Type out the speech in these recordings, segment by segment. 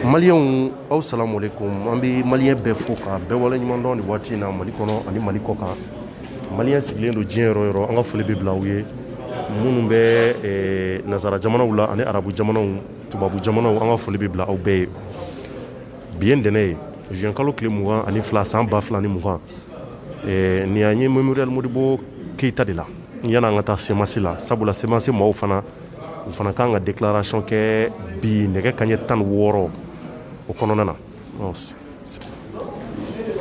Malien aw salamu alaikum an bɛ malien bɛɛ fo ka bɛɛ wale ɲuman dɔn nin waati in na Mali kɔnɔ ani Mali kɔ kan malien sigilen don diɲɛ yɔrɔ yɔrɔ an ka foli bɛ bila aw ye minnu bɛ nazara jamanaw la ani arabu jamanaw tubabu jamanaw an ka foli bɛ bila aw bɛɛ ye bi ye ntɛnɛn ye juin kalo tile 22 san 2020 nin y'an ye Memorial Modibo Keyita de la yan'an ka taa semasi la sabula semasi maaw fana u fana kan ka déclaration kɛ bi nɛgɛ kanɲɛ 16 o kɔnɔna na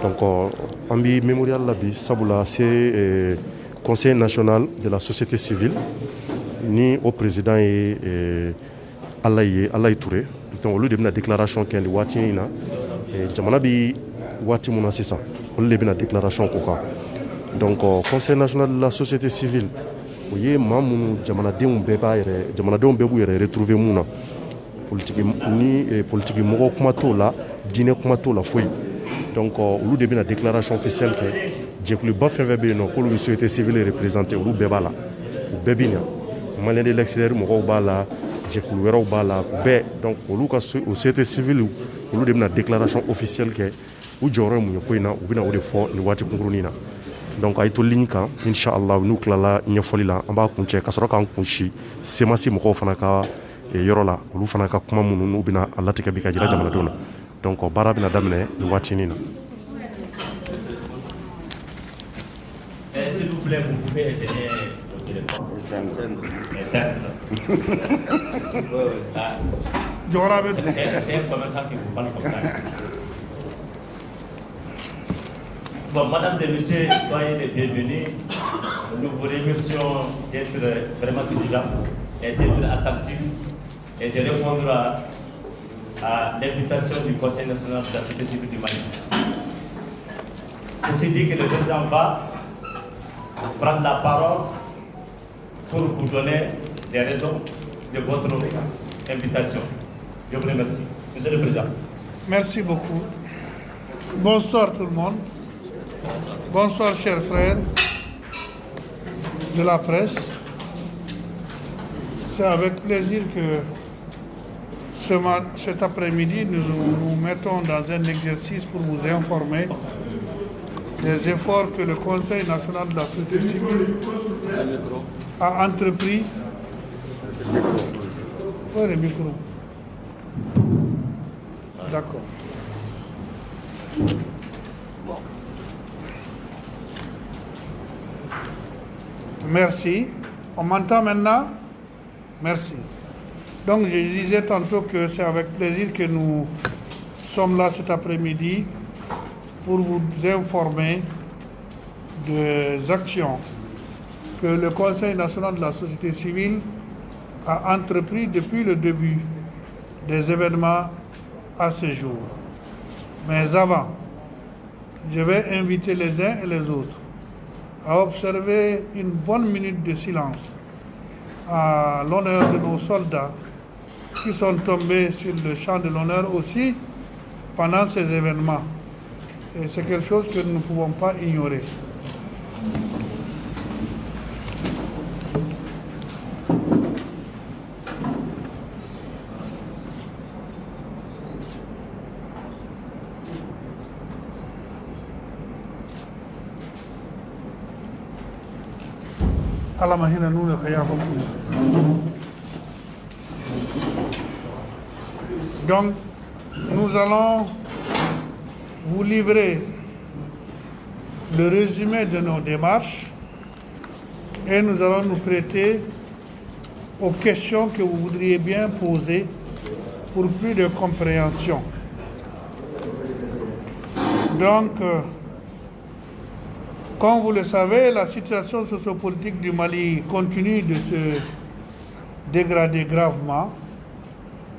donc an bi mémorial la bi sabula c'est conseil national de la société civile ni au président ye Alayi Touré donc olu de bɛna déclaration kɛ nin waati in na jamana bi waati mun na sisan olu de bɛna déclaration k'o kan donc conseil national de la société civile o ye maa minnu jamanadenw bɛɛ b'u yɛrɛ retrouver mun na politique mɔgɔ kuma t'o la diinɛ kuma t'o la foyi donc olu de bɛna déclaration officielle kɛ jɛkuluba fɛn fɛn bɛ yen nɔ k'olu bɛ société civile représenter olu bɛɛ b'a la u bɛɛ bɛ ɲa malien de l'extérieur mɔgɔw b'a la jɛkulu wɛrɛw b'a la bɛɛ donc olu ka société civile olu de bɛna déclaration officielle kɛ u jɔyɔrɔ ye mun ye ko in na u bɛna o de fɔ nin waati kunkurunin na donc a ye to ligne kan inshallah n'u tilala ɲɛfɔli la an b'a kuncɛ ka sɔrɔ k'an kunsi semasi mɔgɔw fana ka yɔrɔ la olu fana ka kuma minnu n'u bɛna a latigɛ bi ka jira jamanadenw na donc baara bɛna daminɛ nin waatinin na. S'il vous plaît, vous pouvez éteindre le téléphone. C'est un commerçant qui vous parle comme ça. Bon, mesdames et messieurs, soyez les bienvenus. Nous vous remercions d'être vraiment vigilants et d'être attentifs et de répondre à l'invitation du Conseil national de la société civile du Mali. Ceci dit que le président va prendre la parole pour vous donner les raisons de votre invitation. Je vous remercie. Monsieur le Président. Merci beaucoup. Bonsoir tout le monde. Bonsoir chers frères de la presse. C'est avec plaisir que cet après-midi nous nous mettons dans un exercice pour vous informer des efforts que le Conseil national de la société civile a entrepris. Oui, le micro. D'accord. Bon. Merci. On m'entend maintenant? Merci. Donc je disais tantôt que c'est avec plaisir que nous sommes là cet après-midi pour vous informer des actions que le Conseil national de la société civile a entrepris depuis le début des événements à ce jour. Mais avant, je vais inviter les uns et les autres à observer une bonne minute de silence à l'honneur de nos soldats qui sont tombés sur le champ de l'honneur aussi pendant ces événements. Et c'est quelque chose que nous ne pouvons pas ignorer. Donc, nous allons vous livrer le résumé de nos démarches et nous allons nous prêter aux questions que vous voudriez bien poser pour plus de compréhension. Donc, comme vous le savez, la situation sociopolitique du Mali continue de se dégrader gravement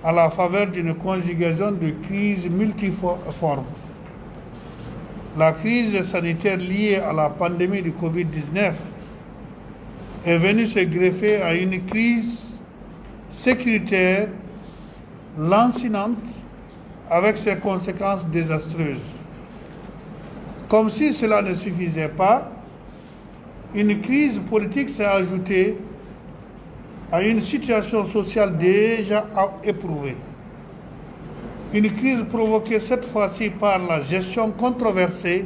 à la faveur d'une conjugaison de crises multiformes. La crise sanitaire liée à la pandémie du Covid-19 est venue se greffer à une crise sécuritaire lancinante avec ses conséquences désastreuses. Comme si cela ne suffisait pas, une crise politique s'est ajoutée à une situation sociale déjà éprouvée. Une crise provoquée cette fois-ci par la gestion controversée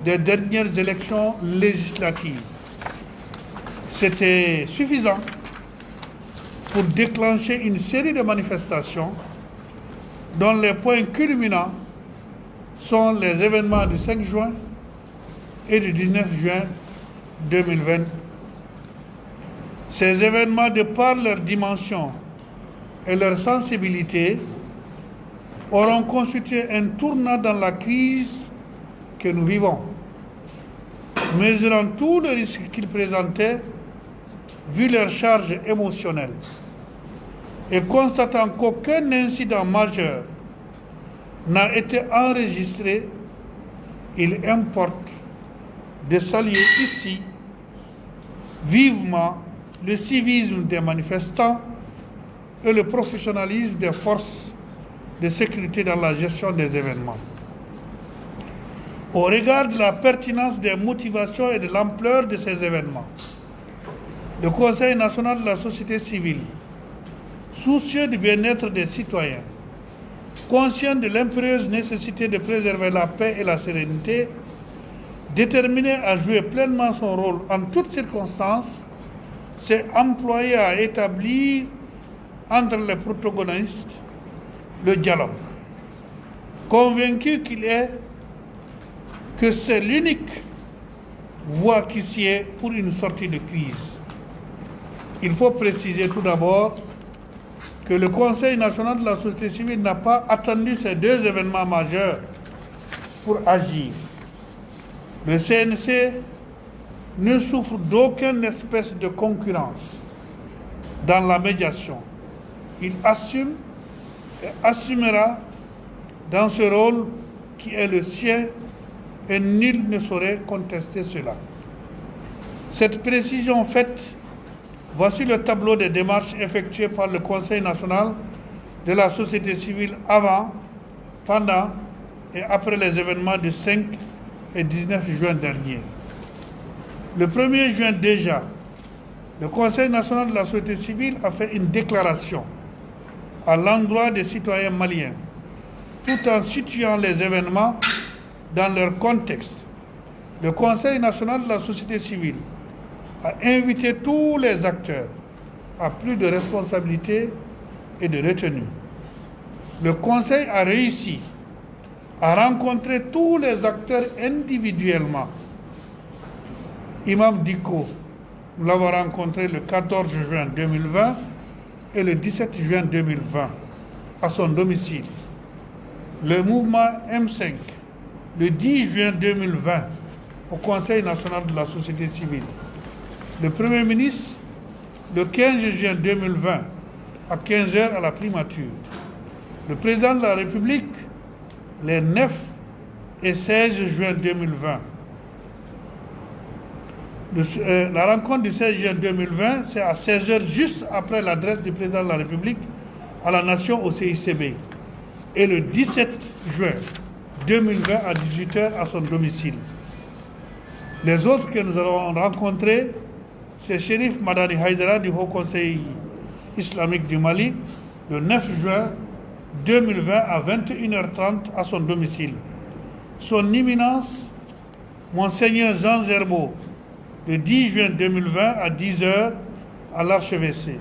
des dernières élections législatives. C'était suffisant pour déclencher une série de manifestations dont les points culminants sont les événements du 5 juin et du 19 juin 2020. Ces événements, de par leur dimension et leur sensibilité, auront constitué un tournant dans la crise que nous vivons, mesurant tous les risques qu'ils présentaient vu leur charge émotionnelle et constatant qu'aucun incident majeur n'a été enregistré, il importe de saluer ici vivement le civisme des manifestants et le professionnalisme des forces de sécurité dans la gestion des événements. Au regard de la pertinence des motivations et de l'ampleur de ces événements, le Conseil national de la société civile, soucieux du bien-être des citoyens, conscient de l'impérieuse nécessité de préserver la paix et la sérénité, déterminé à jouer pleinement son rôle en toutes circonstances, s'est employé à établir entre les protagonistes le dialogue, convaincu que c'est l'unique voie qui sied pour une sortie de crise. Il faut préciser tout d'abord que le Conseil national de la société civile n'a pas attendu ces deux événements majeurs pour agir. Le CNC ne souffre d'aucune espèce de concurrence dans la médiation. Il assume et assumera dans ce rôle qui est le sien et nul ne saurait contester cela. Cette précision faite, voici le tableau des démarches effectuées par le Conseil national de la société civile avant, pendant et après les événements du 5 et 19 juin dernier. Le 1er juin déjà, le Conseil national de la société civile a fait une déclaration à l'endroit des citoyens maliens, tout en situant les événements dans leur contexte. Le Conseil national de la société civile a invité tous les acteurs à plus de responsabilité et de retenue. Le Conseil a réussi à rencontrer tous les acteurs individuellement. Imam Dicko, nous l'avons rencontré le 14 juin 2020 et le 17 juin 2020 à son domicile. Le mouvement M5, le 10 juin 2020 au Conseil national de la société civile. Le Premier ministre, le 15 juin 2020 à 15h à la primature. Le président de la République, les 9 et 16 juin 2020. La rencontre du 16 juin 2020, c'est à 16h, juste après l'adresse du président de la République à la nation au CICB. Et le 17 juin 2020 à 18h à son domicile. Les autres que nous allons rencontrer, c'est Chérif Madani Haïdara du Haut Conseil islamique du Mali, le 9 juin 2020 à 21h30 à son domicile. Son Éminence, Monseigneur Jean Zerbo, le 10 juin 2020 à 10h à l'archevêché.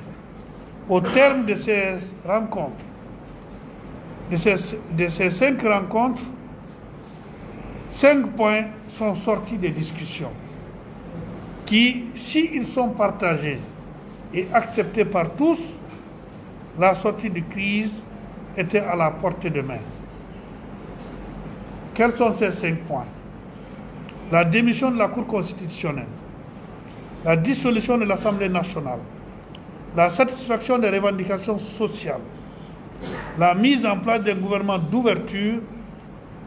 Au terme de ces rencontres, de ces 5 rencontres, 5 points sont sortis des discussions qui, s'ils sont partagés et acceptés par tous, la sortie de crise était à la portée de main. Quels sont ces 5 points? La démission de la Cour constitutionnelle, la dissolution de l'Assemblée nationale, la satisfaction des revendications sociales, la mise en place d'un gouvernement d'ouverture,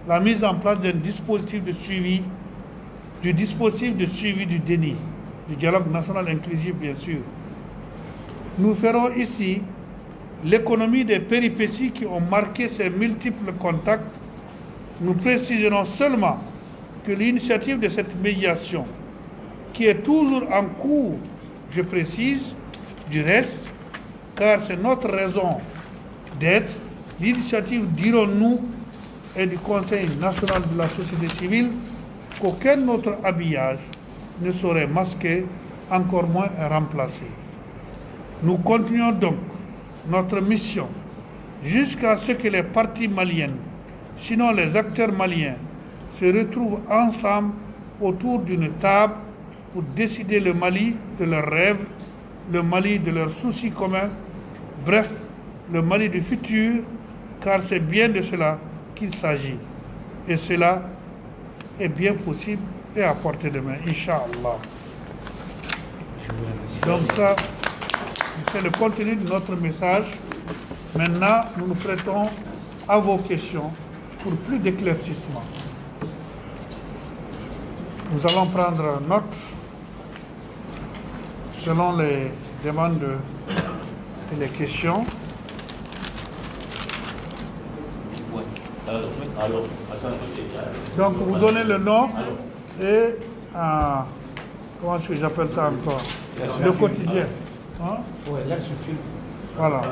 la mise en place d'un dispositif de suivi, du déni, du dialogue national inclusif bien sûr. Nous ferons ici l'économie des péripéties qui ont marqué ces multiples contacts. Nous préciserons seulement que l'initiative de cette médiation, qui est toujours en cours, je précise, du reste, car c'est notre raison d'être, L'initiative, dirons-nous, est du Conseil national de la société civile qu'aucun autre habillage ne saurait masquer, encore moins remplacer. Nous continuons donc notre mission jusqu'à ce que les parties maliennes, sinon les acteurs maliens, se retrouvent ensemble autour d'une table pour décider le Mali de leurs rêves, le Mali de leurs soucis communs, bref, le Mali du futur, car c'est bien de cela qu'il s'agit. Et cela est bien possible et à portée de main, Inch'Allah. Donc ça, c'est le contenu de notre message. Maintenant, nous nous prêtons à vos questions pour plus d'éclaircissement. Nous allons prendre note selon les demandes et les questions. Donc, vous donnez le nom et comment est-ce que j'appelle ça encore? Le quotidien. Hein? Oui, la structure. Voilà.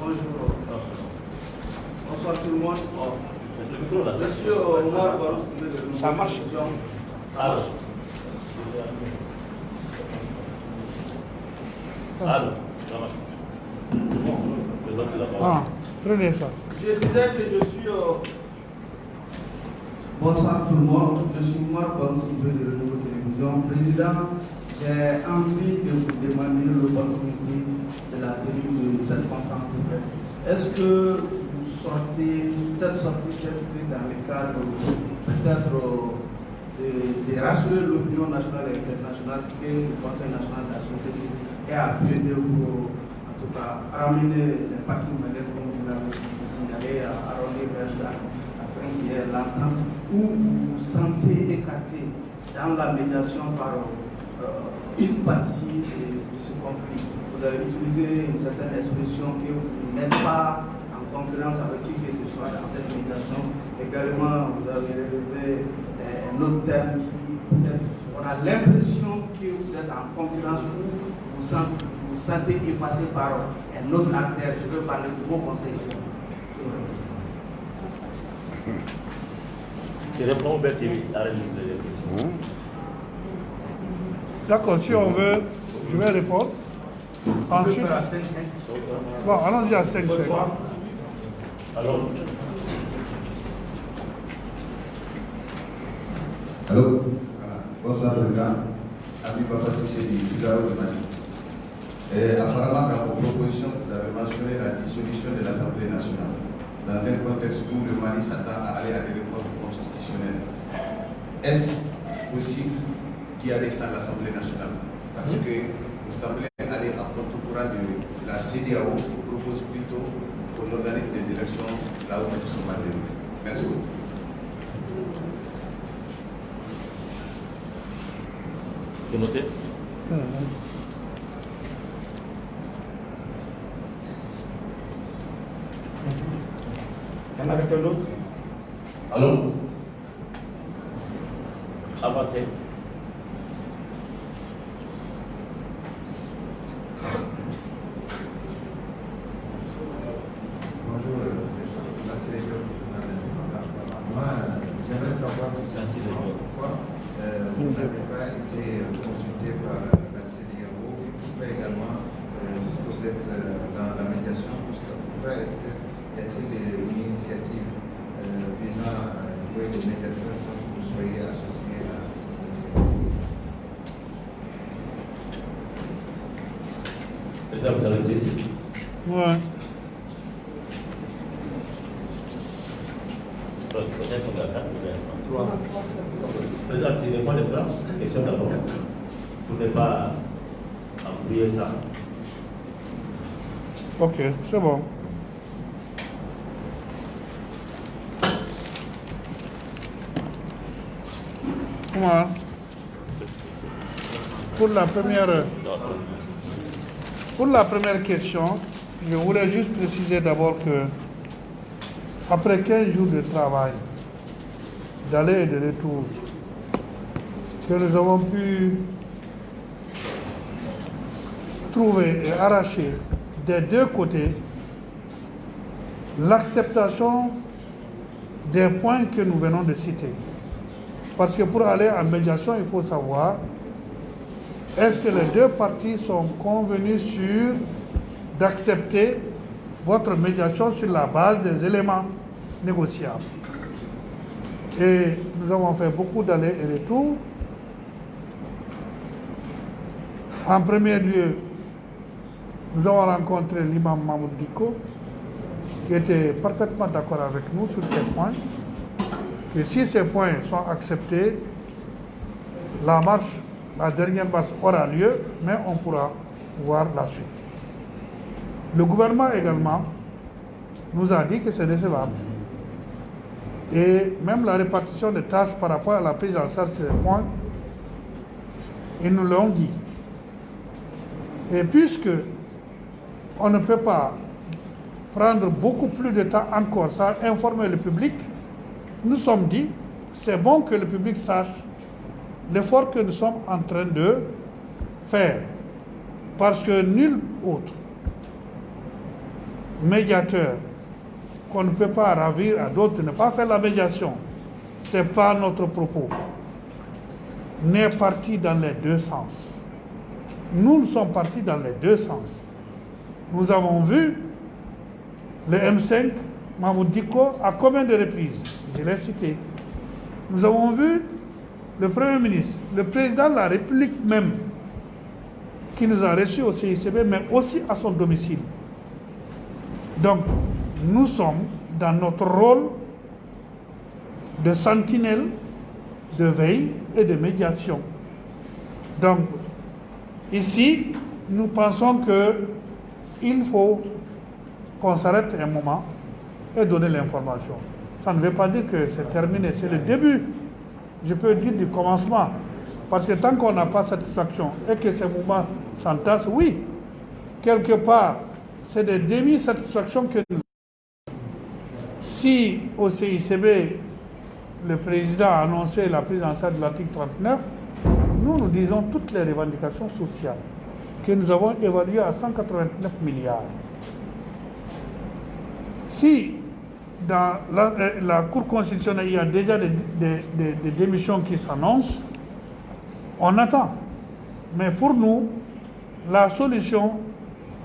Bonjour. Bonsoir tout le monde. Monsieur Omar Barouz, ça marche. Prenez ça. Je disais que je suis... Bonsoir tout le monde. Je suis Omar Barouz de Renouveau Télévision. Président, j'ai envie de vous demander l'opportunité de la tenue de cette conférence de presse. Est-ce que vous sortez, cette sortie s'inscrit dans le cadre peut-être de rassurer l'opinion nationale et internationale que le Conseil national de la société civile est appelé pour, en tout cas, ramener les partis maliens, comme vous l'avez signalé, à rôler vers afin qu'il y ait l'entente, ou vous vous sentez écarté dans la médiation par une partie de ce conflit. Vous avez utilisé une certaine expression que vous n'êtes pas en concurrence avec qui que ce soit dans cette médiation. Également, vous avez relevé un autre terme qui, peut-être, on a l'impression que vous êtes en concurrence ou vous vous sentez dépassé par un autre acteur. Je veux parler de vos conseils. Je réponds au BTV à résister les questions. D'accord, si on veut, je vais répondre. Ensuite, bon, allons-y à 5 secondes. Alors, allô? Voilà. Bonsoir, Président. Ami Papa Sissé du Figaro de Mali. Apparemment, dans vos propositions, vous avez mentionné la dissolution de l'Assemblée nationale, dans un contexte où le Mali s'attend à aller à des réformes constitutionnelles. Est-ce possible d'y aller sans l'Assemblée nationale? Parce que vous semblez aller à contre-courant de la CEDEAO qui propose plutôt qu'on organise des élections là où elles sont mal déroulées. Merci beaucoup. c'est noté. Il y en avait un autre? Allô? Avancez. Bonjour, la sélection. Moi, j'aimerais savoir pourquoi vous n'avez pas été consulté par la CEDEAO et pourquoi également, puisque vous êtes dans la médiation, pourquoi est-ce que y a-t-il une initiative visant à jouer les médiateurs sans que vous soyez associé à cette initiative? Président, vous avez saisi? Ouais. Peut-être qu'on va faire. Président, tu réponds les trois questions d'abord. Pour ne pas embrouiller ça. Ok, c'est bon. Comment? Pour la première question, je voulais juste préciser d'abord que après 15 jours de travail, d'aller et de retour, que nous avons pu trouver et arracher des deux côtés l'acceptation des points que nous venons de citer. Parce que pour aller en médiation, il faut savoir, est-ce que les deux parties sont convenues sur d'accepter votre médiation sur la base des éléments négociables. Et nous avons fait beaucoup d'allers et retours. En premier lieu, nous avons rencontré l'imam Mahmoud Diko, qui était parfaitement d'accord avec nous sur ces points, que si ces points sont acceptés, la dernière marche aura lieu, mais on pourra voir la suite. Le gouvernement également nous a dit que c'est décevable. Et même la répartition des tâches par rapport à la prise en charge de ces points, ils nous l'ont dit. Et puisque on ne peut pas prendre beaucoup plus de temps encore sans informer le public, nous sommes dit, c'est bon que le public sache l'effort que nous sommes en train de faire. Parce que nul autre médiateur qu'on ne peut pas ravir à d'autres de ne pas faire la médiation, ce n'est pas notre propos, n'est parti dans les deux sens. Nous sommes partis dans les deux sens. Nous avons vu le M5, Mahmoud Diko, à combien de reprises? Je l'ai cité. Nous avons vu le Premier ministre, le Président de la République même, qui nous a reçus au CICB, mais aussi à son domicile. Donc, nous sommes dans notre rôle de sentinelle, de veille et de médiation. Donc, ici, nous pensons qu'il faut qu'on s'arrête un moment et donner l'information. Ça ne veut pas dire que c'est terminé, c'est le début, je peux dire du commencement. Parce que tant qu'on n'a pas satisfaction et que ces mouvements s'entassent, oui, quelque part, c'est des demi-satisfactions que nous avons. Si au CICB, le président a annoncé la prise en charge de l'article 39, nous disons toutes les revendications sociales que nous avons évaluées à 189 milliards. Si dans la Cour constitutionnelle, il y a déjà des démissions qui s'annoncent, on attend. Mais pour nous, la solution,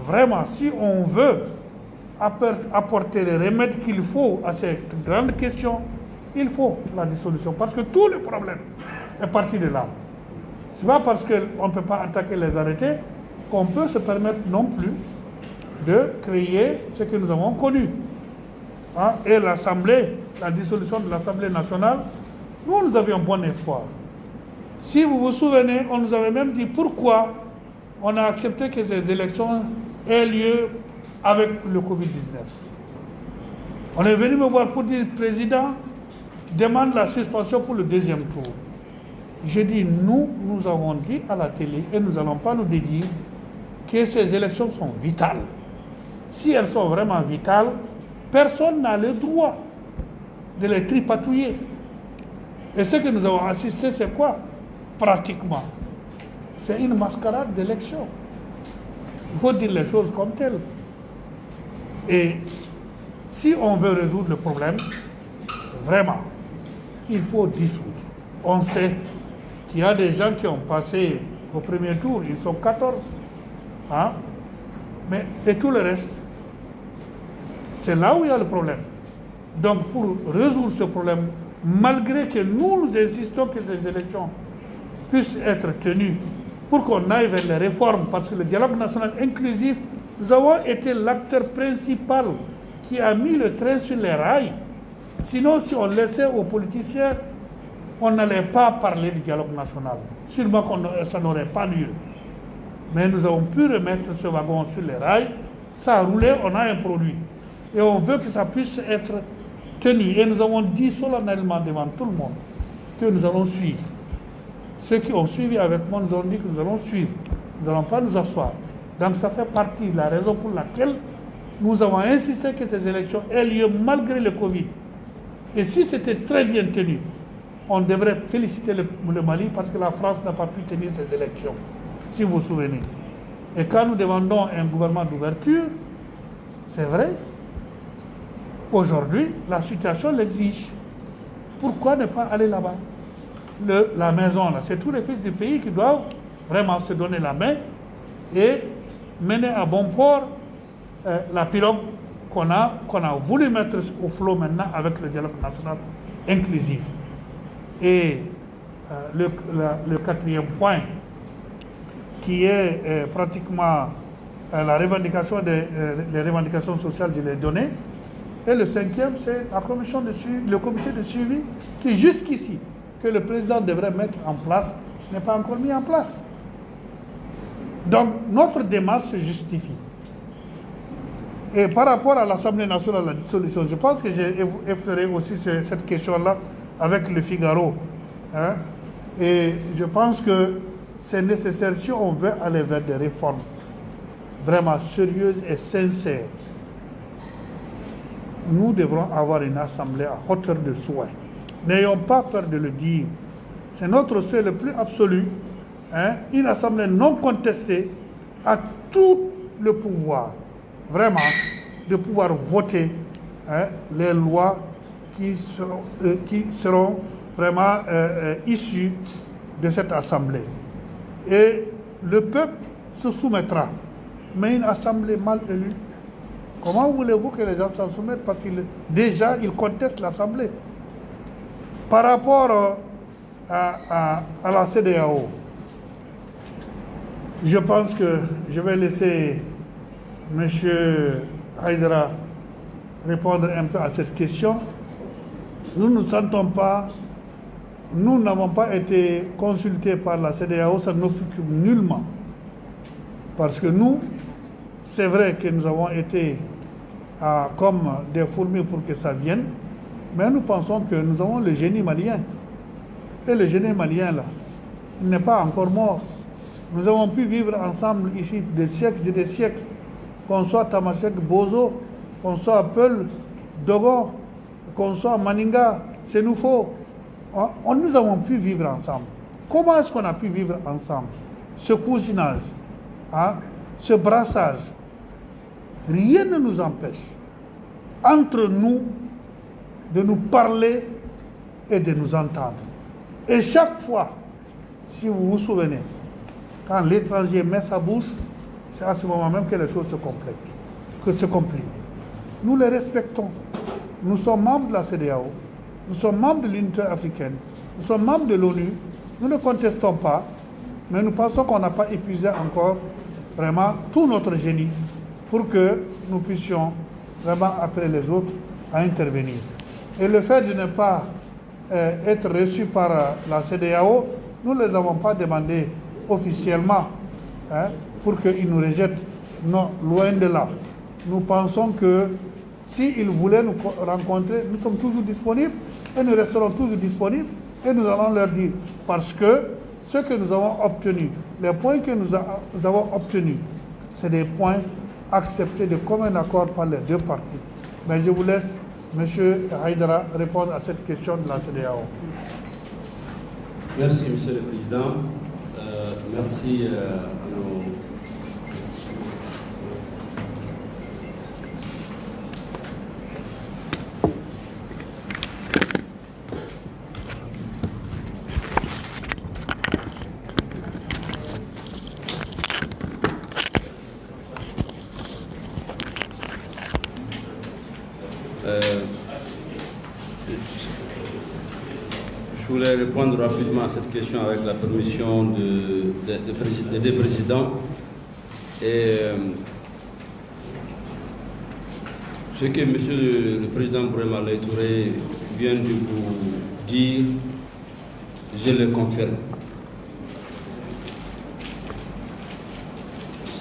vraiment, si on veut apporter les remèdes qu'il faut à cette grande question, il faut la dissolution. Parce que tout le problème est parti de là. Ce n'est pas parce qu'on ne peut pas attaquer les arrêtés qu'on peut se permettre non plus de créer ce que nous avons connu. Hein? Et l'Assemblée, la dissolution de l'Assemblée nationale, nous avions bon espoir. Si vous vous souvenez, on nous avait même dit pourquoi on a accepté que ces élections aient lieu avec le Covid-19. On est venu me voir pour dire, Président, demande la suspension pour le deuxième tour. J'ai dit, nous avons dit à la télé, et nous n'allons pas nous dédire, que ces élections sont vitales. Si elles sont vraiment vitales, personne n'a le droit de les tripatouiller. Et ce que nous avons assisté, c'est quoi? Pratiquement, c'est une mascarade d'élection. Il faut dire les choses comme telles. Et si on veut résoudre le problème, vraiment, il faut dissoudre. On sait qu'il y a des gens qui ont passé au premier tour, ils sont 14. Hein? Mais et tout le reste, c'est là où il y a le problème. Donc pour résoudre ce problème, malgré que nous insistons que ces élections puissent être tenues pour qu'on aille vers les réformes, parce que le dialogue national inclusif, nous avons été l'acteur principal qui a mis le train sur les rails. Sinon, si on laissait aux politiciens, on n'allait pas parler du dialogue national. Sûrement que ça n'aurait pas lieu. Mais nous avons pu remettre ce wagon sur les rails, ça a roulé, on a un produit. Et on veut que ça puisse être tenu. Et nous avons dit solennellement devant tout le monde que nous allons suivre. Ceux qui ont suivi avec moi nous ont dit que nous allons suivre. Nous n'allons pas nous asseoir. Donc ça fait partie de la raison pour laquelle nous avons insisté que ces élections aient lieu malgré le Covid. Et si c'était très bien tenu, on devrait féliciter le Mali parce que la France n'a pas pu tenir ces élections, si vous vous souvenez. Et quand nous demandons un gouvernement d'ouverture, c'est vrai, Aujourd'hui, la situation l'exige. Pourquoi ne pas aller là-bas? La maison, là, c'est tous les fils du pays qui doivent vraiment se donner la main et mener à bon port la pirogue qu'on a voulu mettre au flot maintenant avec le dialogue national inclusif. Et le quatrième point, qui est pratiquement la revendication les revendications sociales, je l'ai donné. Et le cinquième, c'est la commission de suivi, le comité de suivi qui, jusqu'ici, que le président devrait mettre en place, n'est pas encore mis en place. Donc, notre démarche se justifie. Et par rapport à l'Assemblée nationale, la dissolution, je pense que j'ai effleuré aussi cette question-là avec le Figaro. Hein? Et je pense que c'est nécessaire, si on veut aller vers des réformes vraiment sérieuses et sincères, nous devrons avoir une assemblée à hauteur de soin. N'ayons pas peur de le dire. C'est notre souhait le plus absolu. Hein? Une assemblée non contestée a tout le pouvoir, vraiment, de pouvoir voter les lois qui seront vraiment issues de cette assemblée. Et le peuple se soumettra. Mais une assemblée mal élue, comment voulez-vous que les gens s'en soumettent? Parce qu'ils contestent l'assemblée. Par rapport à la CEDEAO, je pense que je vais laisser M. Haïdara répondre un peu à cette question. Nous ne sentons pas, nous n'avons pas été consultés par la CEDEAO, ça ne nous occupe nullement. Parce que nous, c'est vrai que nous avons été comme des fourmis pour que ça vienne, mais nous pensons que nous avons le génie malien. Et le génie malien, là, il n'est pas encore mort. Nous avons pu vivre ensemble ici des siècles et des siècles, qu'on soit Tamasek Bozo, qu'on soit Peul, Dogon, qu'on soit Maninga, Sénoufo. Nous avons pu vivre ensemble. Comment est-ce qu'on a pu vivre ensemble? Ce cousinage, ce brassage, rien ne nous empêche, entre nous, de nous parler et de nous entendre. Et chaque fois, si vous vous souvenez, quand l'étranger met sa bouche, c'est à ce moment même que les choses se compliquent. Nous les respectons. Nous sommes membres de la CEDEAO, nous sommes membres de l'unité africaine, nous sommes membres de l'ONU, nous ne contestons pas, mais nous pensons qu'on n'a pas épuisé encore vraiment tout notre génie pour que nous puissions vraiment appeler les autres à intervenir. Et le fait de ne pas être reçus par la CEDEAO, nous ne les avons pas demandé officiellement pour qu'ils nous rejettent. Non, loin de là. Nous pensons que s'ils voulaient nous rencontrer, nous sommes toujours disponibles et nous resterons toujours disponibles et nous allons leur dire. Parce que ce que nous avons obtenu, les points que nous avons obtenus, c'est des points acceptés de commun accord par les deux parties. Mais je vous laisse, M. Haïdara, répondre à cette question de la CEDEAO. Merci, M. le Président. Merci à nos... Je voulais répondre rapidement à cette question avec la permission des deux présidents. Et ce que M. le Président Bourema Laye Touré vient de vous dire, je le confirme.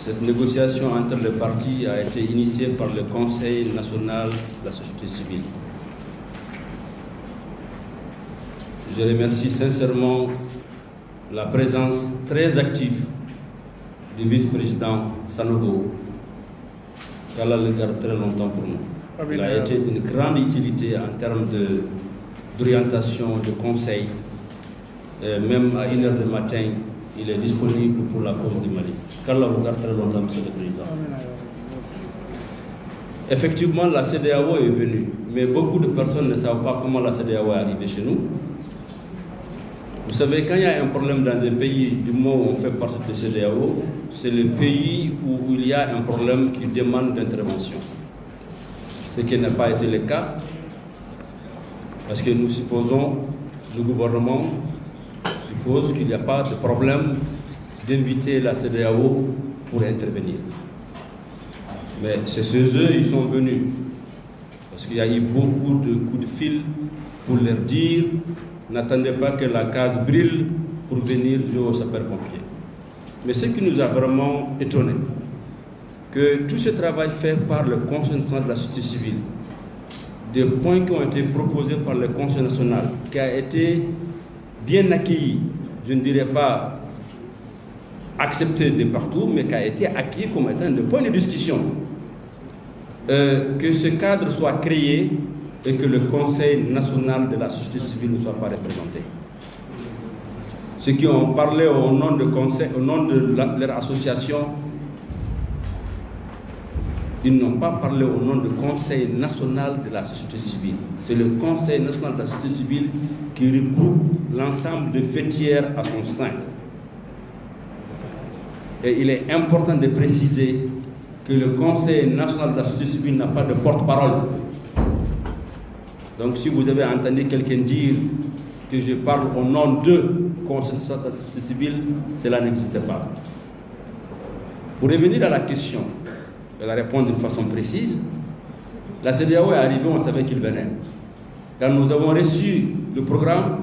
Cette négociation entre les partis a été initiée par le Conseil national de la société civile. Je remercie sincèrement la présence très active du vice-président Sanogo, qu'Allah le garde très longtemps pour nous. Il a été d'une grande utilité en termes d'orientation, de conseil. Même à 1h du matin, il est disponible pour la cause du Mali. Qu'Allah vous garde très longtemps, M. le Président. Effectivement, la CEDEAO est venue, mais beaucoup de personnes ne savent pas comment la CEDEAO est arrivée chez nous. Vous savez, quand il y a un problème dans un pays, du moment où on fait partie de la CEDEAO, c'est le pays où il y a un problème qui demande d'intervention. Ce qui n'a pas été le cas, parce que nous supposons, le gouvernement suppose qu'il n'y a pas de problème d'inviter la CEDEAO pour intervenir. Mais c'est ceux ils sont venus, parce qu'il y a eu beaucoup de coups de fil pour leur dire n'attendez pas que la case brille pour venir jouer aux sapeurs-pompiers. Mais ce qui nous a vraiment étonnés, que tout ce travail fait par le Conseil national de la société civile, des points qui ont été proposés par le Conseil national, qui a été bien accueilli, je ne dirais pas accepté de partout, mais qui a été acquis comme étant des points de discussion. Que ce cadre soit créé et que le Conseil national de la société civile ne soit pas représenté. Ceux qui ont parlé au nom de leur association, ils n'ont pas parlé au nom du Conseil national de la société civile. C'est le Conseil national de la société civile qui regroupe l'ensemble des fêtières à son sein. Et il est important de préciser que le Conseil national de la société civile n'a pas de porte-parole. Donc si vous avez entendu quelqu'un dire que je parle au nom de Conseil national de la société civile, cela n'existe pas. Pour revenir à la question, et la répondre d'une façon précise, la CEDEAO est arrivée, on savait qu'il venait. Quand nous avons reçu le programme,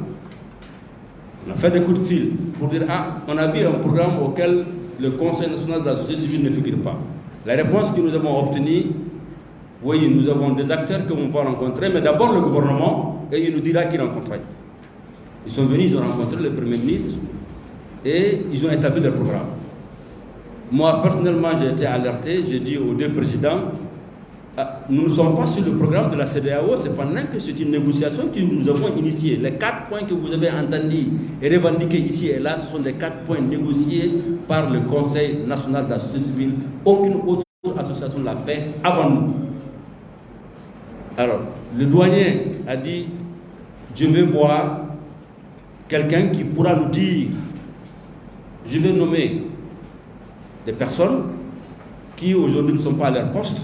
on a fait des coups de fil pour dire on a vu un programme auquel le Conseil national de la société civile ne figure pas. La réponse que nous avons obtenue, oui, nous avons des acteurs que l'on va rencontrer, mais d'abord le gouvernement, et il nous dira qui rencontrer. Ils sont venus, ils ont rencontré le Premier ministre, et ils ont établi le programme. Moi, personnellement, j'ai été alerté, j'ai dit aux deux présidents, nous ne sommes pas sur le programme de la CEDEAO, cependant que c'est une négociation que nous avons initiée. Les 4 points que vous avez entendus et revendiqués ici et là, ce sont des 4 points négociés par le Conseil national de la société civile. Aucune autre association ne l'a fait avant nous. Alors, le douanier a dit, je vais voir quelqu'un qui pourra nous dire, je vais nommer des personnes qui aujourd'hui ne sont pas à leur poste,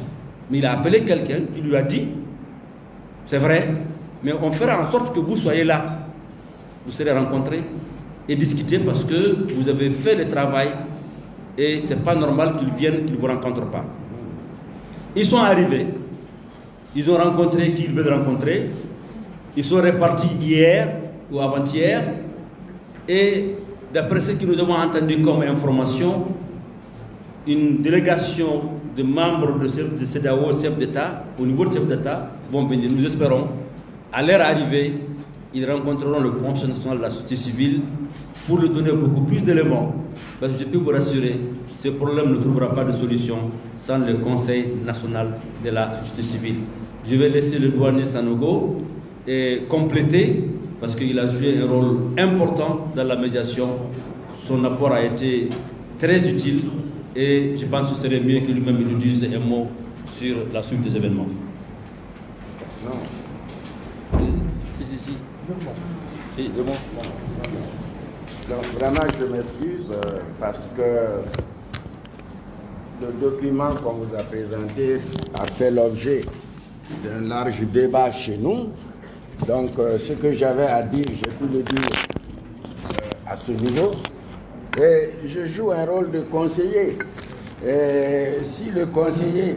mais il a appelé quelqu'un qui lui a dit, c'est vrai, mais on fera en sorte que vous soyez là, vous serez rencontrés et discuter parce que vous avez fait le travail et c'est pas normal qu'ils viennent, qu'ils ne vous rencontrent pas. Ils sont arrivés, ils ont rencontré qui ils veulent rencontrer, ils sont repartis hier ou avant-hier et d'après ce que nous avons entendu comme information, une délégation de membres de CEDEAO, chef d'État, au niveau de chef d'État, vont venir. Nous espérons, à leur arrivée, ils rencontreront le Conseil national de la société civile pour lui donner beaucoup plus d'éléments. Parce que je peux vous rassurer, ce problème ne trouvera pas de solution sans le Conseil national de la société civile. Je vais laisser le douanier Sanogo compléter, parce qu'il a joué un rôle important dans la médiation. Son apport a été très utile. Et je pense que ce serait mieux que lui-même nous dise un mot sur la suite des événements. Non. Si. Si, de bon. Donc vraiment, je m'excuse parce que le document qu'on vous a présenté a fait l'objet d'un large débat chez nous. Donc ce que j'avais à dire, j'ai pu le dire à ce niveau. Et je joue un rôle de conseiller. Et si le conseiller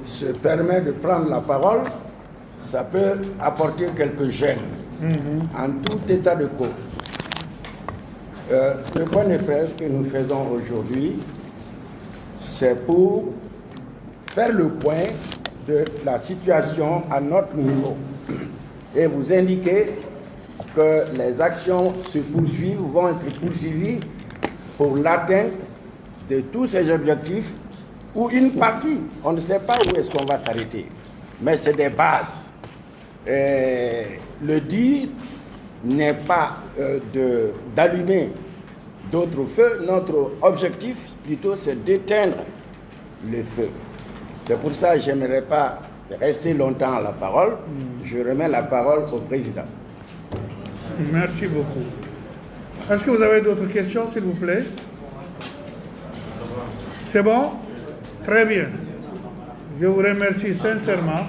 se permet de prendre la parole, ça peut apporter quelques gênes en tout état de cause. Le point de presse que nous faisons aujourd'hui, c'est pour faire le point de la situation à notre niveau et vous indiquer que les actions se poursuivent, vont être poursuivies pour l'atteinte de tous ces objectifs, ou une partie, on ne sait pas où est-ce qu'on va s'arrêter, mais c'est des bases. Le dire n'est pas d'allumer d'autres feux, notre objectif plutôt c'est d'éteindre le feu. C'est pour ça que je n'aimerais pas rester longtemps à la parole. Je remets la parole au président. Merci beaucoup. Est-ce que vous avez d'autres questions, s'il vous plaît? C'est bon? Très bien. Je vous remercie sincèrement.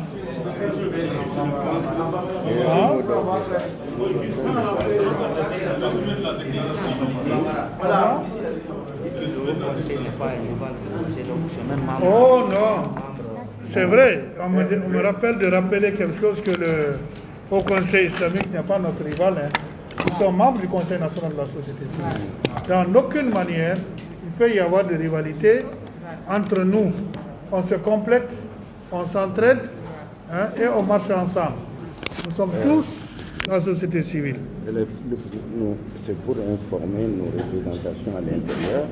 Oh non, c'est vrai. On me rappelle de rappeler quelque chose que le Haut Conseil islamique n'est pas notre rival. Nous sommes membres du Conseil national de la société civile. Dans aucune manière, il peut y avoir de rivalité entre nous. On se complète, on s'entraide et on marche ensemble. Nous sommes tous la société civile. C'est pour informer nos représentations à l'intérieur,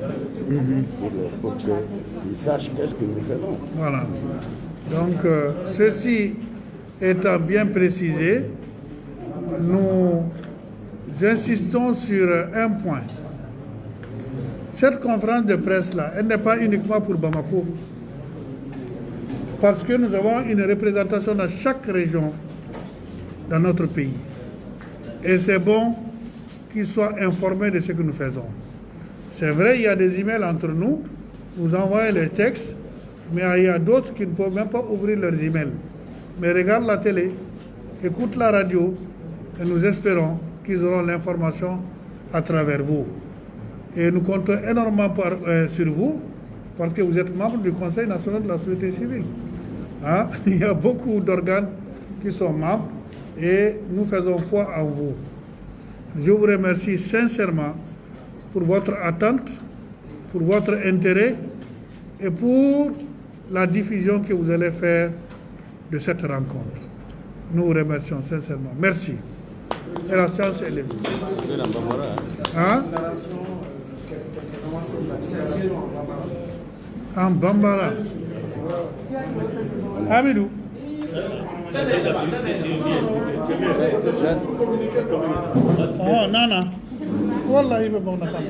pour qu'ils sachent qu'est-ce que nous faisons. Voilà. Donc, ceci étant bien précisé, nous insistons sur un point. Cette conférence de presse-là, elle n'est pas uniquement pour Bamako, parce que nous avons une représentation dans chaque région dans notre pays. Et c'est bon qu'ils soient informés de ce que nous faisons. C'est vrai, il y a des emails entre nous, nous envoyons les textes, mais il y a d'autres qui ne peuvent même pas ouvrir leurs emails. Mais regardent la télé, écoutent la radio, et nous espérons qu'ils auront l'information à travers vous. Et nous comptons énormément sur vous, parce que vous êtes membre du Conseil national de la société civile. Il y a beaucoup d'organes qui sont membres, et nous faisons foi en vous. Je vous remercie sincèrement pour votre attente, pour votre intérêt et pour la diffusion que vous allez faire de cette rencontre. Nous vous remercions sincèrement. Merci. Et la séance est levée. En Bambara. Amidou. Oh, Nana. Wallah, il veut bon attendre.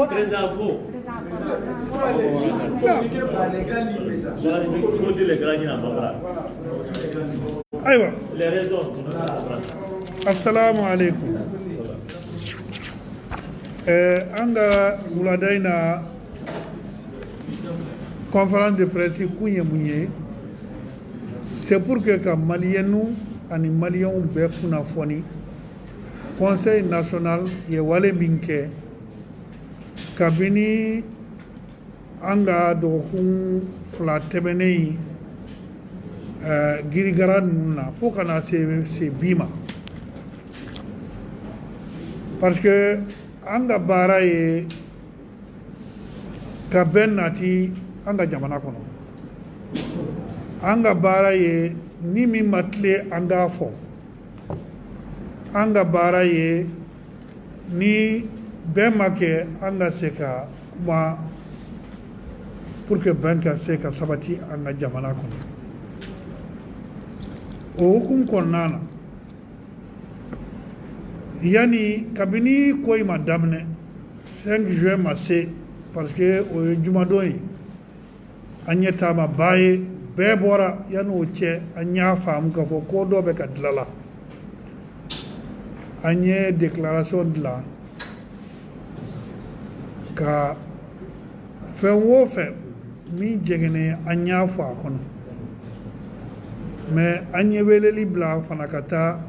Président Fou. Les raisons. Assalamu alaikum. Anga Mouladayna conférence de presse Kounye Mounye. C'est pour que les Maliens et Maliens Foni, Conseil national ye wale minke kabini anga do kun fla temenei girigara nuna fo kana se bima parce que anga bara ye ka ben nati anga jamana kono anga bara ye ni mi matle anga fo anga bara ye ni bemake anga seka ma pour que banka seka sabati anga jamana kono o hukum konnana yani kabini koy ma damne 5 juin massé parce que o jumadoy anyeta ma baye bebora yano che anya fam ka ko do be ka dlala anye déclaration de la ka fen wo fen mi jegene anya fa kono mais anye weleli bla fanakata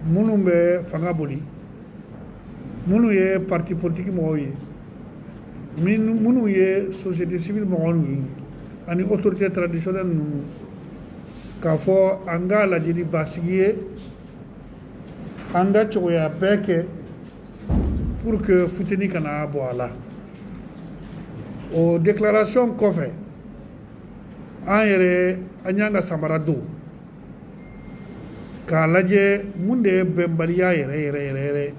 munu be fanga boli munu ye parti politique mo yi munu ye société civile mo yi ani autorité traditionnelle nu ka fo anga la jini basigiye anga choya beke pour que futeni kana boala o déclaration kofe ayere anyanga samarado ka laje munde bembaliya yere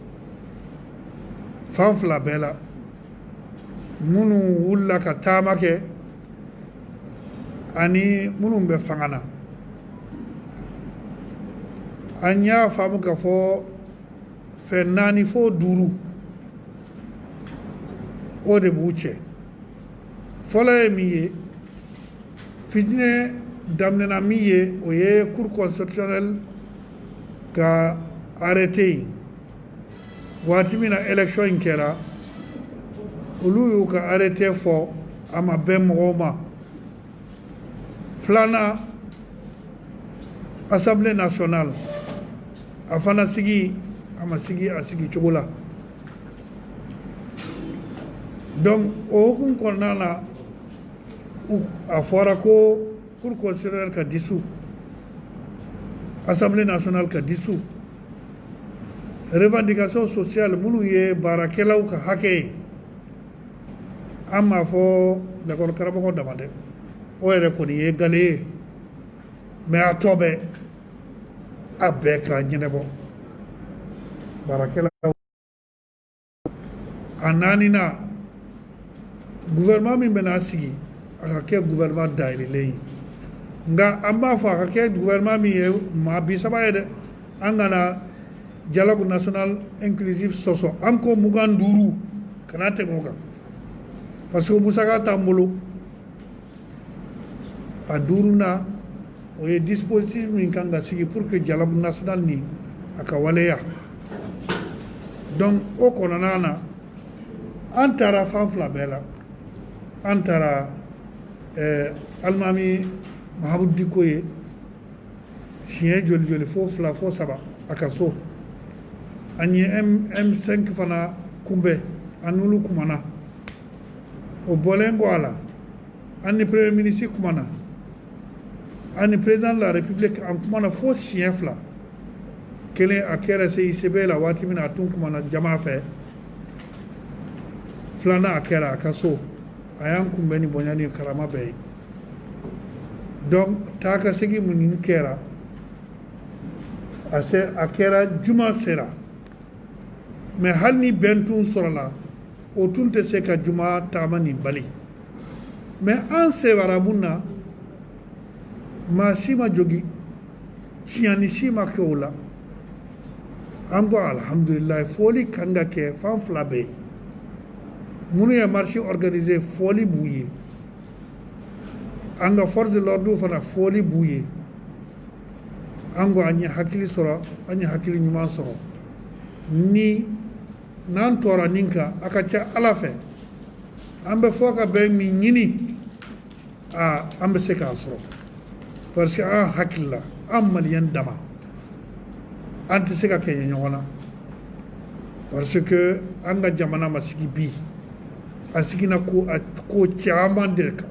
fanfla bela munu wulla ka tamake ani munu be fangana anya famu ka fo fenani fo duru o de buche fola mi fitne damnena mi ye o ye cour constitutionnel ka arrêté waati min na élection in kɛra olu y'u ka arrêté fɔ a ma bɛn mɔgɔw ma filanan assemblée nationale a fana sigi a ma sigi a sigi cogo la donc o hukumu kɔnɔna na a fɔra ko cour constitutionnelle ka dissous assemblée nationale ka dissous revendication sociale minnu ye baarakɛlaw ka hakɛ ye an m'a fɔ lakɔli karamɔgɔ dama dɛ o yɛrɛ kɔni ye gale ye mais a tɔ bɛɛ a bɛɛ ka ɲɛnabɔ baarakɛlaw a naaninan gouvernement min bɛna sigi a ka kɛ gouvernement dayɛlɛlen ye nka an b'a fɔ a ka kɛ gouvernement min ye maa bi saba ye dɛ an kana dialogue national inclusif sɔsɔ an ko 25 kana tɛmɛ o kan parce que musaka t'an bolo a 5nan o ye dispositif min kan ka sigi pour que dialogue national ni a ka waleya donc o kɔnɔna na an taara fan fila bɛɛ la an taara alimami mahamudu diko ye siɲɛ joli joli fo 2 fo 3 a ka so an ye M5 fana kunbɛn an n'olu kumana o bɔlen kɔ a la an ni premier ministre kumana an ni président de la république an kumana fo siɲɛ 2 kelen a kɛra CICB la waati min na a tun kumana jama fɛ filanan a kɛra a ka so a y'an kunbɛn ni bonya ni karama bɛɛ ye donc taa ka segin min kɛra a kɛra juma sera mais hali ni bɛn tun sɔrɔla o tun tɛ se ka juma taama nin bali mais an sebara mun na maa si ma jogi tiɲɛni si ma kɛ o la an ko alhamdulilayi foli kan ka kɛ fan fila bɛɛ ye minnu ye marché organisé foli b'u ye an ka force de l'ordre fana foli b'u ye an ko an ye hakili sɔrɔ an ye hakili ɲuman sɔrɔ ni n'an tɔɔra nin kan a ka ca ala fɛ an bɛ fɔ ka bɛn min ɲini an bɛ se k'a sɔrɔ parce que an hakili la an maliyɛn dama an tɛ se ka kɛɲɛ ɲɔgɔn na parce que an ka jamana ma sigi bi a sigina ko caman de kan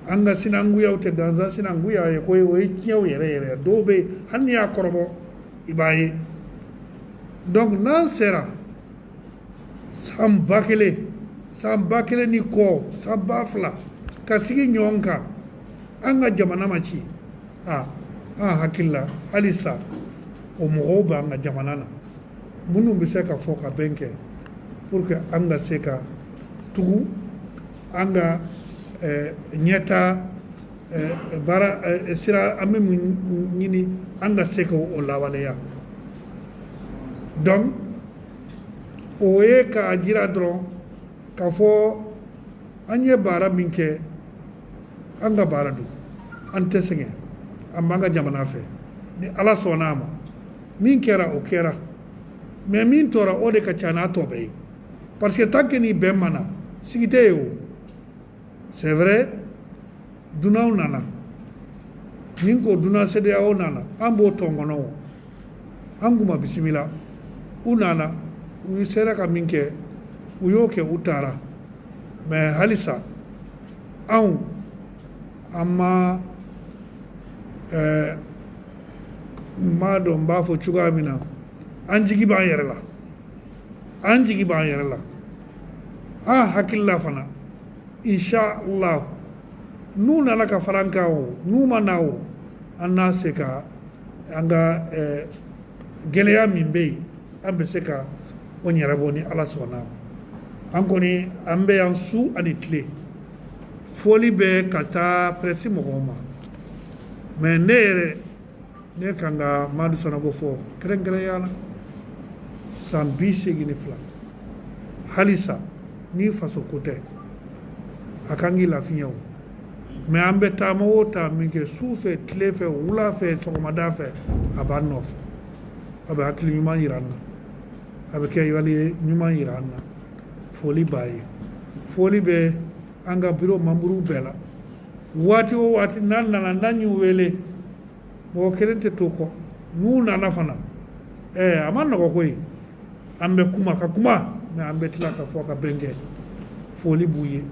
an ka sinankuyaw tɛ gansan sinankuya ye ko o ye tiɲɛw yɛrɛ yɛrɛ dɔw bɛ yen hali n'i y'a kɔrɔbɔ i b'a ye donc n'an sera san 1000 san 1000 ni kɔ san 2000 ka sigi ɲɔgɔn kan an ka jamana ma ci an hakili la halisa o mɔgɔw b'an ka jamana na minnu bɛ se ka fɔ ka bɛn kɛ pour que an ka se ka tugu an ka ɲɛtaa baara sira an bɛ mun ɲini an ka se k'o lawaleya donc o ye k'a jira dɔrɔn k'a fɔ an ye baara min kɛ an ka baara don an tɛ sɛgɛn an b'an ka jamana fɛ ni ala sɔnna a ma min kɛra o kɛra mais min tora o de ka ca n'a tɔ bɛɛ ye parce que tant que ni bɛn ma na sigi tɛ yen o c'est vrai dunanw nana ni ko dunan CEDEAO nana an b'o tɔn kɔnɔ o an kun ma bisimila u nana u sera ka min kɛ u y'o kɛ u taara mais halisa anw an ma n b'a dɔn n b'a fɔ cogoya min na an jigi b'an yɛrɛ la an jigi b'an yɛrɛ la an hakili la fana inshallah n'u nana ka fara an kan o n'u ma na o an n'a se ka an ka gɛlɛya min bɛ yen an bɛ se ka o ɲɛnabɔ ni ala sɔnna an kɔni an bɛ yan su ani tile foli bɛ ka taa presse mɔgɔw ma mais ne yɛrɛ ne kan ka Madu Sanogo fɔ kɛrɛnkɛrɛnya la san 82 halisa ni faso ko tɛ a kan k'i lafiya o mais an bɛ taama o taama min kɛ su fɛ tile fɛ wula fɛ sɔgɔmada fɛ a b'an nɔfɛ a bɛ hakili ɲuman yira an na a bɛ kɛ wale ɲuman yira an na foli b'a ye foli bɛ an ka bureau membre bɛɛ la waati o waati n'an nana n'an y'u wele mɔgɔ kelen tɛ to kɔ n'u nana fana a ma nɔgɔ koyi an bɛ kuma ka kuma mais an bɛ tila ka fɔ ka bɛn kɛ foli b'u ye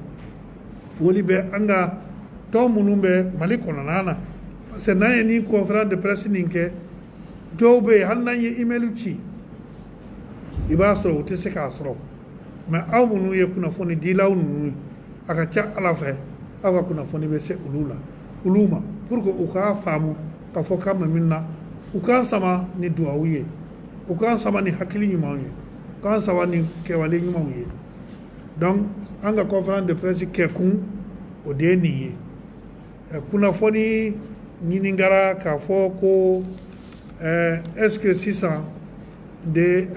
foli bɛ an ka tɔn minnu bɛ Mali kɔnɔna na parce que n'an ye ni conférence de presse nin kɛ dɔw bɛ yen hali n'an ye email ci i b'a sɔrɔ u tɛ se k'a sɔrɔ mais aw minnu ye kunnafoni dilaw ninnu a ka ca Ala fɛ aw ka kunnafoni bɛ se olu ma pour que u k'a faamu ka fɔ k'an bɛ min na u k'an sama ni duwawu ye u k'an sama ni hakili ɲumanw ye u k'an sama ni kɛwale ɲumanw ye donc an ka conférence de presse kɛ kun o de ye nin ye kunnafoni ɲinigara k'a fɔ ko est-ce que sisan de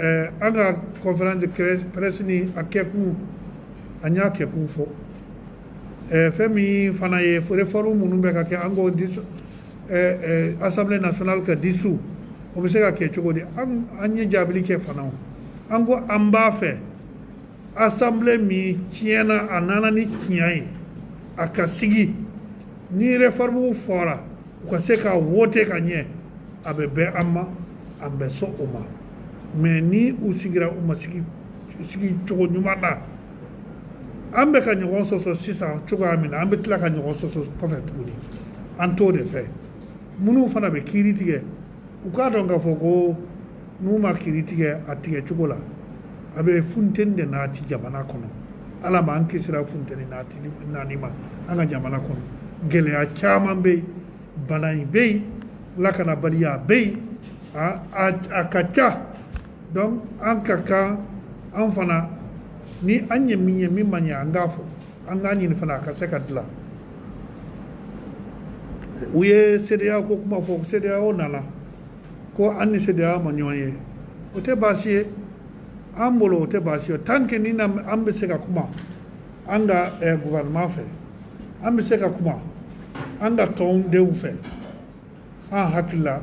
an ka conférence de presse ni a kɛ kun an y'a kɛ kun fɔ fɛn min fana ye réforme minnu bɛ ka kɛ an ko assemblée nationale ka dissous o bɛ se ka kɛ cogo di an ye jaabili kɛ fana an ko an b'a fɛ assemblée min tiɲɛna a nana ni tiɲɛ ye a ka sigi ni réforme fɔra u ka se ka voter ka ɲɛ a bɛ bɛn an ma an bɛ sɔn o ma mais ni u sigira u ma sigi cogo ɲuman na an bɛ ka ɲɔgɔn sɔsɔ sisan cogoya min na an bɛ tila ka ɲɔgɔn sɔsɔ kɔfɛ tuguni an t'o de fɛ minnu fana bɛ kiiri tigɛ u k'a dɔn k'a fɔ ko n'u ma kiiri tigɛ a tigɛ cogo la a bɛ funteni de naati jamana kɔnɔ ala ma an kisira funteni naani ma an ka jamana kɔnɔ gɛlɛya caman bɛ yen bana in bɛ yen lakanabaliya bɛ yen a ka ca donc an ka kan an fana ni an ye min ye min man ɲɛ an k'a fɔ an k'a ɲini fana a ka se ka dilan u ye CEDEAO ko kuma fɔ CEDEAO nana ko an ni CEDEAO ma ɲɔgɔn ye o tɛ baasi ye an bolo o tɛ baasi ye tant que ni an bɛ se ka kuma an ka gouvernement fɛ an bɛ se ka kuma an ka tɔndenw fɛ an hakili la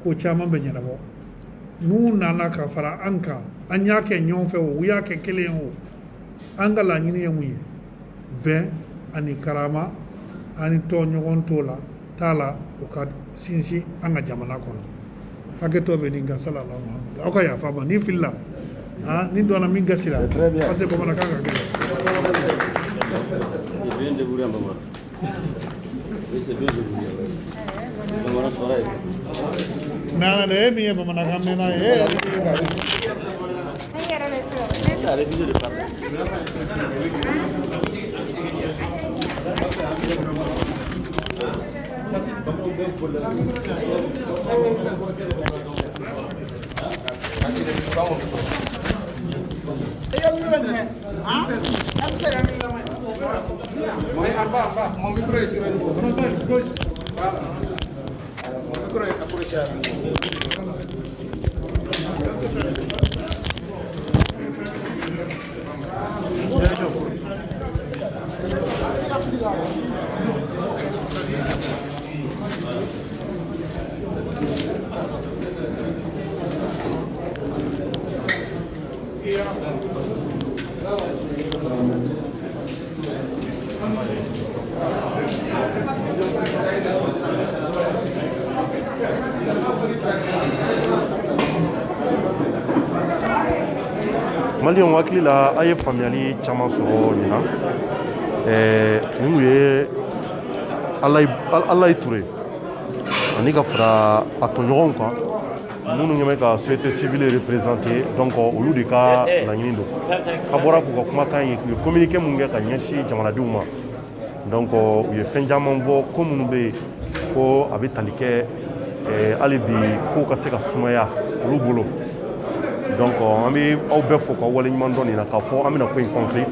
ko caman bɛ ɲɛnabɔ n'u nana ka fara an kan an y'a kɛ ɲɔgɔn fɛ o u y'a kɛ kelen ye o an ka laɲini ye mun ye bɛn ani karama ani tɔɲɔgɔn t'a la o ka sinsin an ka jamana kɔnɔ hakɛtɔ bɛ nin kan sallallahu alaihi wa sallam aw ka yafa ma ni filila ni dɔnna min gasira parce que bamanankan ka gɛlɛn. Nana de min ye bamanankan mɛnna ye Maliɲɛnw hakili la a ye faamuyali caman sɔrɔ nin na nin kun ye Alayi Ture ani ka fara a tɔɲɔgɔnw kan minnu ɲɛ bɛ ka société civile représenter donc olu de ka laɲini don a bɔra k'u ka kumakan ye u ye communiqué mun kɛ ka ɲɛsin jamanadenw ma donc u ye fɛn caman fɔ ko minnu bɛ yen ko a bɛ tali kɛ hali bi kow ka se ka sumaya olu bolo. Donc an bɛ aw bɛɛ fo ka wale ɲuman dɔn nin na k'a fɔ an bɛna ko in conclure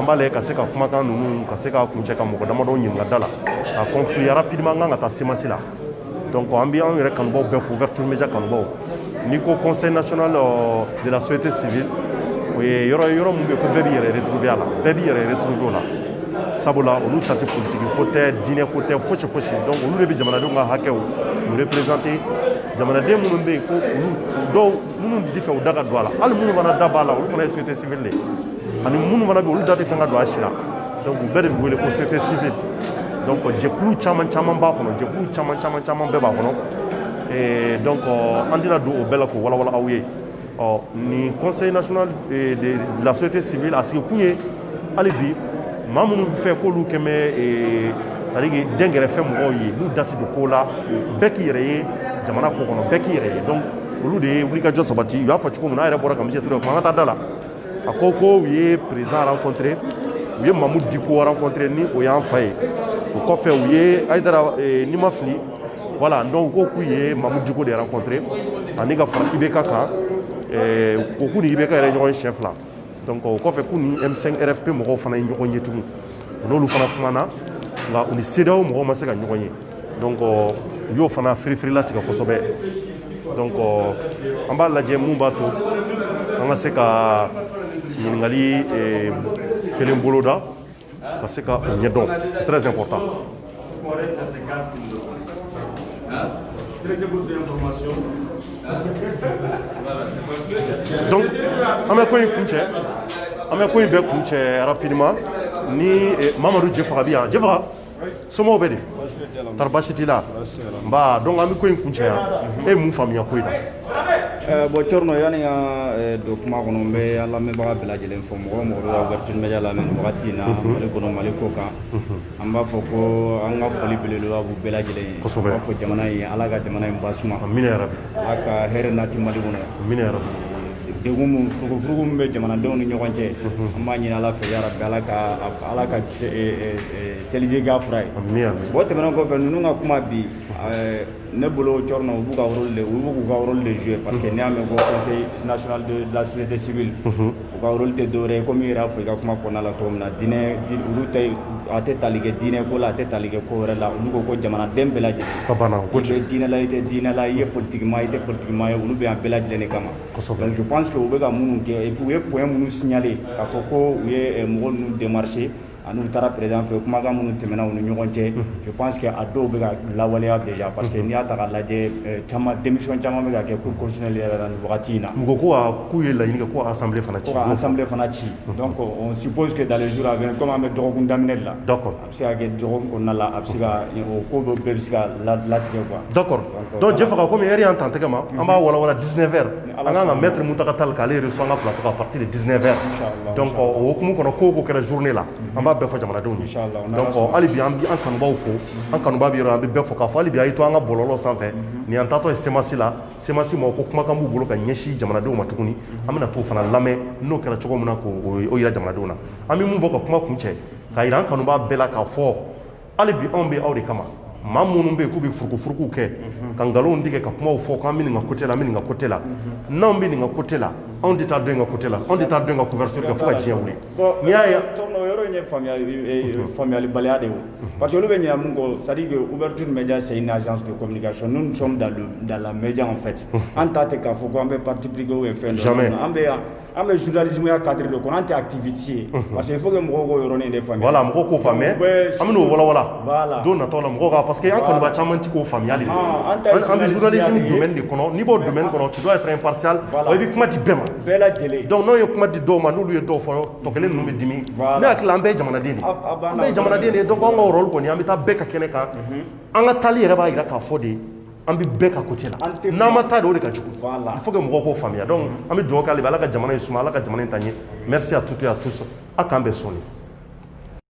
an b'a lajɛ ka se ka kumakan ninnu ka se ka kuncɛ ka mɔgɔ damadɔ ɲininka da la ka conclure rapidement an kan ka taa semence la donc an bɛ an yɛrɛ kanubaw bɛɛ fo Ouverture Media kanubaw n'i ko conseil national de la société civile o ye yɔrɔ min bɛ yen ko bɛɛ b'i yɛrɛ retrouver a la bɛɛ b'i yɛrɛ retrouver o la sabula olu tati politique ko tɛ diinɛ ko tɛ fosi fosi donc olu de bɛ jamanadenw ka hakɛw u représenter jamanaden minnu bɛ yen ko olu dɔw minnu tɛ fɛ u da ka don a la hali minnu fana da b'a la olu fana ye société civile de ani minnu fana bɛ yen olu da tɛ fɛn ka don a si la donc u bɛɛ de bɛ wele ko société civile donc jɛkulu caman caman b'a kɔnɔ jɛkulu caman caman caman bɛɛ b'a kɔnɔ et donc an tɛna don o bɛɛ la k'o walawala aw ye ni conseil national de la société civile a sigi kun ye hali bi maa minnu fɛ k'olu kɛ bɛ c'est-à-dire que dɛnkɛrɛfɛ mɔgɔw ye n'u da tɛ don ko la bɛɛ k'i yɛrɛ ye jamana ko kɔnɔ bɛɛ k'i yɛrɛ ye donc olu de ye wulikajɔ sabati u y'a fɔ cogo min na an yɛrɛ bɔra ka Michel Touré kuma an ka taa da la a ko ko u ye président rencontré u ye Mamadou Diko rencontré ni o y'an fa ye o kɔfɛ u ye Aïdara n'i ma fili voilà donc ko k'u ye Mamadou Diko de rencontré ani ka fara IBK kan ko k'u ni IBK yɛrɛ ɲɔgɔn siɲɛ fila donc o kɔfɛ k'u ni M5 RFP mɔgɔw fana ye ɲɔgɔn ye tugun u n'olu fana kumana nka u ni CEDEAO mɔgɔw ma se ka ɲɔgɔn ye donc u y'o fana firifiri latigɛ kosɛbɛ donc an b'a lajɛ mun b'a to an ka se ka ɲininkali kelen boloda ka se ka o ɲɛdɔn c'est très important. Donc an bɛ ko in bɛɛ kun cɛ rapidement ni Mamadou Jɛfaga bi yan Jɛfaga somɔgɔw bɛ di tari baasi t'i la nba donc an bɛ ko in kun cɛ yan e ye mun faamuya ko in na. Bon Thierno yani ka don kuma kɔnɔ n bɛ an lamɛnbaga bɛɛ lajɛlen fɔ mɔgɔ o mɔgɔ bɛ Ouverture Media lamɛn nin wagati in na Mali kɔnɔ Mali kɔ kan an b'a fɔ ko an ka foli belebeleba b'u bɛɛ lajɛlen ye an b'a fɔ jamana in Ala ka jamana in basuma amina yarabi Ala ka hɛrɛ nati Mali kɔnɔ amina yarabi degun min furugufurugu min bɛ jamanadenw ni ɲɔgɔn cɛ an b'a ɲini Ala fɛ yarabi Ala ka seliji k'a fura ye bon tɛmɛnen kɔfɛ ninnu ka kuma bi ne bolo Thierno u b'u ka rôle de jouer parce que n'i y'a mɛn ko conseil national de la société civile u ka rôle tɛ dɔwɛrɛ ye komi i yɛrɛ y'a fɔ i ka kuma kɔnɔna la cogo min na olu a tɛ tali kɛ diinɛ ko la a tɛ tali kɛ ko wɛrɛ la olu ko jamanaden bɛɛ lajɛlen i bɛ diinɛ la i tɛ diinɛ la i ye politique maa i tɛ politique maa ye olu bɛ yan bɛɛ lajɛlen de kama donc je pense que u bɛ ka minnu kɛ et puis u ye point minnu signaler k'a fɔ ko u ye mɔgɔ ninnu démarcher ani u taara président fɛ kumakan minnu tɛmɛna u ni ɲɔgɔn cɛ je pense que a dɔw bɛ ka lawaleya déjà parce que n'i y'a ta k'a lajɛ démission caman bɛ ka kɛ cour constitutionnelle yɛrɛ la nin wagati in na mɔgɔ ko k'u ye laɲini kɛ ko assemblée fana ci assemblée fana ci donc on suppose que dans les jours à venir comme an bɛ dɔgɔkun daminɛ de la d'accord a bɛ se ka kɛ dɔgɔkun kɔnɔna la a bɛ se ka o ko bɛɛ bɛ se ka latigɛ quoi d'accord donc Jɛfaga komi heure y'an tan tɛgɛ ma an b'a walawala 19h an kan ka maître Muntaka Tall k'ale reçoit an ka plateau à partir de 19h donc o hukumu kɔnɔ ko o ko kɛra journée la an b'a bɛɛ fɔ jamanadenw ye donc hali bi an kanubaw fo an kanuba bɛ yɔrɔ an bɛ bɛɛ fɔ k'a fɔ hali bi a y'i to an ka bɔlɔlɔ sanfɛ nin an taatɔ ye semasi la semasi mɔgɔ ko kumakan b'u bolo ka ɲɛsin jamanadenw ma tuguni an bɛna t'o fana lamɛn n'o kɛra cogo min na k'o yira jamanadenw na an bɛ mun fɔ ka kuma kun cɛ k'a yira an kanuba bɛɛ la k'a fɔ hali bi anw bɛ aw de kama maa minnu bɛ yen k'u bɛ furugufuruguw kɛ ka nkalonw tigɛ ka kumaw fɔ k'an bɛ nin ka côté la an bɛ nin ka côté la n'anw bɛ nin ka côté la anw tɛ taa dɔ in ka côté la anw tɛ taa dɔ in ka couverture kɛ fo ka diɲɛ wuli n'i y'a ye yɔrɔ in ye faamuyalibaliya de ye parce que olu bɛ ɲinɛ mun kɔ c'est à dire que Ouverture Media c'est une agence de communication nous sommes dans la média en fait an ta tɛ k'a fɔ ko an bɛ parti pris ou fɛn dɔ an bɛ journalisme ya cadre de kɔnɔ an tɛ activité ye parce que il faut que mɔgɔw k'o yɔrɔnin de faamuya voilà mɔgɔw k'o faamuya an bɛ n'o walawala don natɔ la mɔgɔw ka parce que an kanuba caman tɛ k'o faamuya de an bɛ journalisme domaine de kɔnɔ n'i b'o domaine kɔnɔ tu dois être impartial wa i bɛ kuma di bɛɛ ma bɛɛ lajɛlen donc n'aw ye kuma di dɔw ma n'olu ye dɔw fɔ tɔ kelen ninnu bɛ dimi ne hakili an bɛɛ ye jamanaden de an bɛɛ ye jamanaden de donc an ka rôle kɔni an bɛ taa bɛɛ ka kɛnɛ kan an ka taali yɛrɛ b'a jira k'a fɔ de an bɛ bɛɛ ka côté la n'an ma taa de o de ka jugu il faut que mɔgɔw k'o faamuya donc an bɛ dugawu kɛ hali bi ala ka jamana in suma ala ka jamana in taa ɲɛ merci à toutes et à tous a k'an bɛɛ sɔnni